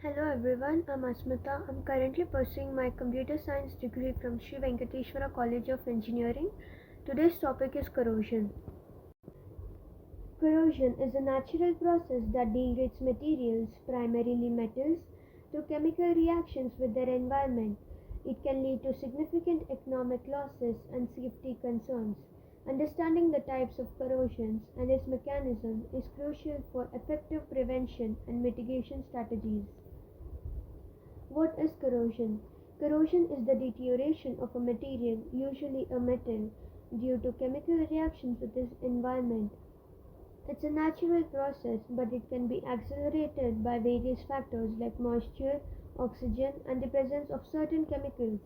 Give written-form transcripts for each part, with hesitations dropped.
Hello everyone, I'm Asmita. I'm currently pursuing my computer science degree from Sri Venkateshwara College of Engineering. Today's topic is corrosion. Corrosion is a natural process that degrades materials, primarily metals, through chemical reactions with their environment. It can lead to significant economic losses and safety concerns. Understanding the types of corrosions and its mechanism is crucial for effective prevention and mitigation strategies. What is corrosion? Corrosion is the deterioration of a material, usually a metal, due to chemical reactions with its environment. It's a natural process, but it can be accelerated by various factors like moisture, oxygen, and the presence of certain chemicals.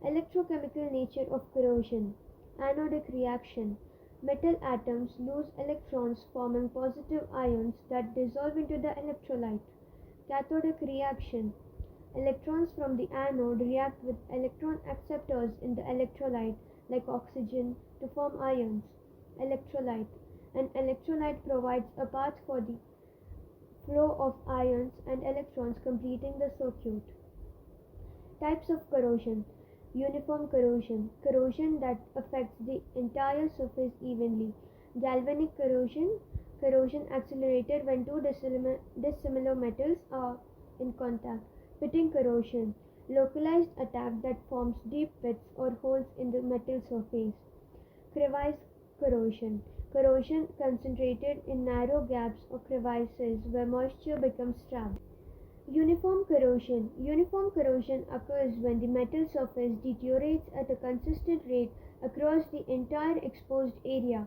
Electrochemical nature of corrosion. Anodic reaction. Metal atoms lose electrons forming positive ions that dissolve into the electrolyte. Cathodic reaction. Electrons from the anode react with electron acceptors in the electrolyte like oxygen to form ions. Electrolyte. An electrolyte provides a path for the flow of ions and electrons completing the circuit. Types of corrosion. Uniform corrosion. Corrosion that affects the entire surface evenly. Galvanic corrosion. Corrosion accelerated when two dissimilar metals are in contact. Pitting corrosion. Localized attack that forms deep pits or holes in the metal surface. Crevice corrosion. Corrosion concentrated in narrow gaps or crevices where moisture becomes trapped. Uniform corrosion. Uniform corrosion occurs when the metal surface deteriorates at a consistent rate across the entire exposed area.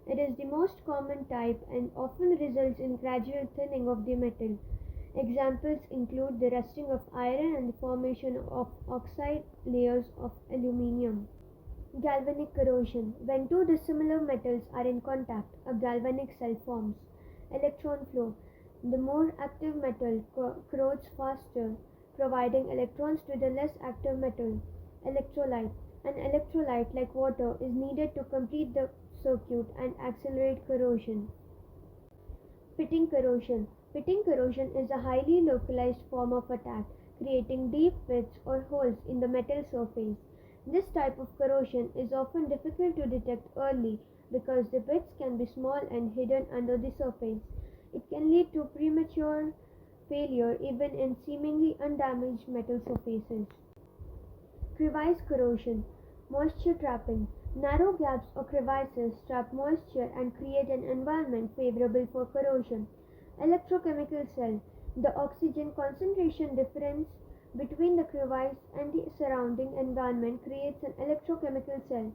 It is the most common type and often results in gradual thinning of the metal. Examples include the rusting of iron and the formation of oxide layers of aluminium. Galvanic corrosion. When two dissimilar metals are in contact, a galvanic cell forms. Electron flow. The more active metal corrodes faster, providing electrons to the less active metal. Electrolyte. An electrolyte, like water, is needed to complete the circuit and accelerate corrosion. Pitting corrosion. Pitting corrosion is a highly localized form of attack, creating deep pits or holes in the metal surface. This type of corrosion is often difficult to detect early because the pits can be small and hidden under the surface. It can lead to premature failure even in seemingly undamaged metal surfaces. Crevice corrosion. Moisture trapping. Narrow gaps or crevices trap moisture and create an environment favorable for corrosion. Electrochemical cell. The oxygen concentration difference between the crevice and the surrounding environment creates an electrochemical cell.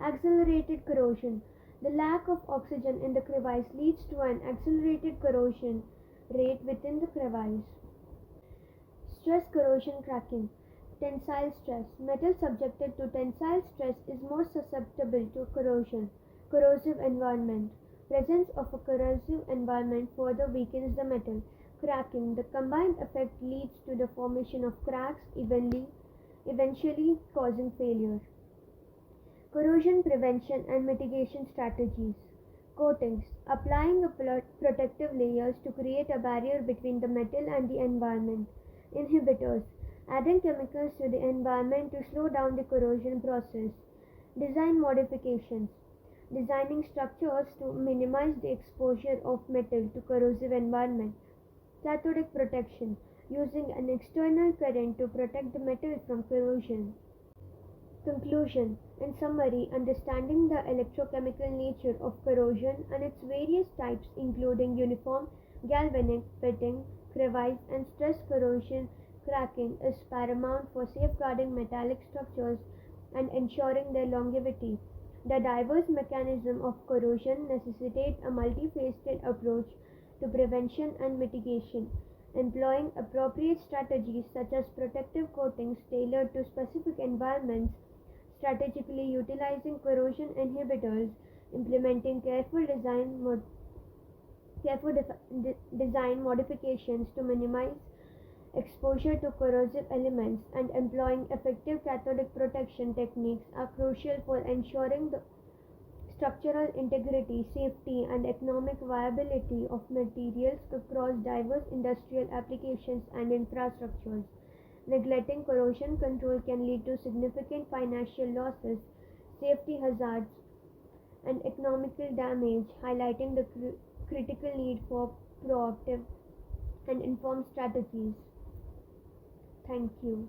Accelerated corrosion. The lack of oxygen in the crevice leads to an accelerated corrosion rate within the crevice. Stress corrosion cracking. Tensile stress. Metal subjected to tensile stress is more susceptible to corrosion. Corrosive environment. Presence of a corrosive environment further weakens the metal. Cracking. The combined effect leads to the formation of cracks eventually causing failure. Corrosion prevention and mitigation strategies. Coatings. Applying a protective layers to create a barrier between the metal and the environment. Inhibitors. Adding chemicals to the environment to slow down the corrosion process. Design modifications. Designing structures to minimize the exposure of metal to corrosive environment. Cathodic protection. Using an external current to protect the metal from corrosion. Conclusion. In summary, understanding the electrochemical nature of corrosion and its various types including uniform, galvanic, pitting, crevice and stress corrosion cracking is paramount for safeguarding metallic structures and ensuring their longevity. The diverse mechanism of corrosion necessitates a multifaceted approach to prevention and mitigation, employing appropriate strategies such as protective coatings tailored to specific environments, strategically utilizing corrosion inhibitors, implementing design modifications to minimize exposure to corrosive elements, and employing effective cathodic protection techniques are crucial for ensuring the structural integrity, safety, and economic viability of materials across diverse industrial applications and infrastructures. Neglecting corrosion control can lead to significant financial losses, safety hazards, and economical damage, highlighting the critical need for proactive and informed strategies. Thank you.